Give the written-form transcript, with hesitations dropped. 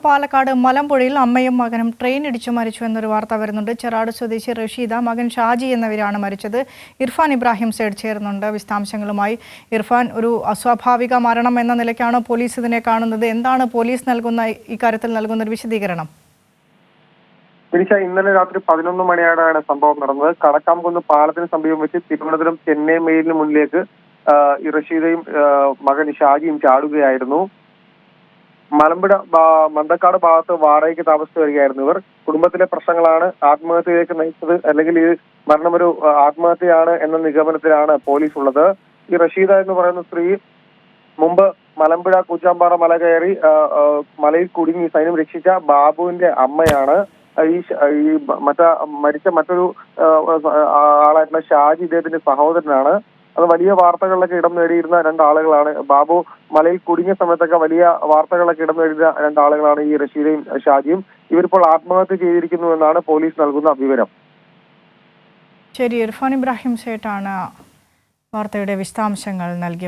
പാലക്കാട് മലമ്പുഴയിൽ അമ്മയും മകനും ട്രെയിൻ ഇടിച്ചു മരിച്ചു എന്നൊരു വാർത്ത വരുന്നുണ്ട്. ചെറാട് സ്വദേശി റഷീദ, മകൻ ഷാജി എന്നിവരാണ് മരിച്ചത്. ഇർഫാൻ ഇബ്രാഹിം സൈഡ് ചേരുന്നുണ്ട് വിശദാംശങ്ങളുമായി. ഇർഫാൻ, ഒരു അസ്വാഭാവിക മരണം എന്ന നിലയ്ക്കാണ് പോലീസ് ഇതിനെ കാണുന്നത്. എന്താണ് പോലീസ് ഇക്കാര്യത്തിൽ നൽകുന്ന ഒരു വിശദീകരണം? ഇന്നലെ രാത്രി 11 മണിയോടെയാണ് സംഭവം നടന്നത്. കടക്കാംകുന്ന് പാലത്തിന് സമീപം വെച്ച് തിരുവനന്തപുരം ചെന്നൈ മെയിലിന് മുന്നിലേക്ക് ഈ റഷീദയും മകൻ ഷാജിയും ചാടുകയായിരുന്നു. മലമ്പുഴ മന്തക്കാട് ഭാഗത്ത് വാടകയ്ക്ക് താമസിച്ചു വരികയായിരുന്നു ഇവർ. കുടുംബത്തിലെ പ്രശ്നങ്ങളാണ് ആത്മഹത്യയിലേക്ക് നയിച്ചത്, അല്ലെങ്കിൽ ഈ മരണം ഒരു ആത്മഹത്യയാണ് എന്ന നിഗമനത്തിലാണ് പോലീസ് ഉള്ളത്. ഈ റഷീദ എന്ന് പറയുന്ന സ്ത്രീ മുമ്പ് മലമ്പുഴ കൂച്ചാമ്പാറ മല കയറി മലയിൽ കുടുങ്ങി സൈന്യം രക്ഷിച്ച ബാബുവിന്റെ അമ്മയാണ്. ഈ മരിച്ച മറ്റൊരു ആളായിട്ടുള്ള ഷാജി ഇദ്ദേഹത്തിന്റെ സഹോദരനാണ്. അത് വലിയ വാർത്തകളിലൊക്കെ ഇടം നേടിയിരുന്ന രണ്ടാളുകളാണ്. ബാബു മലയിൽ കുടുങ്ങിയ സമയത്തൊക്കെ വലിയ വാർത്തകളൊക്കെ ഇടം നേടിയ രണ്ടാളുകളാണ് ഈ റഷീദയും ഷാജിയും. ഇവരിപ്പോൾ ആത്മഹത്യ ചെയ്തിരിക്കുന്നു എന്നാണ് പോലീസ് നൽകുന്ന വിവരം. ശരി, ഇർഫാൻ ഇബ്രാഹിം സേട്ടാണ് വാർത്തയുടെ വിശദാംശങ്ങൾ നൽകി.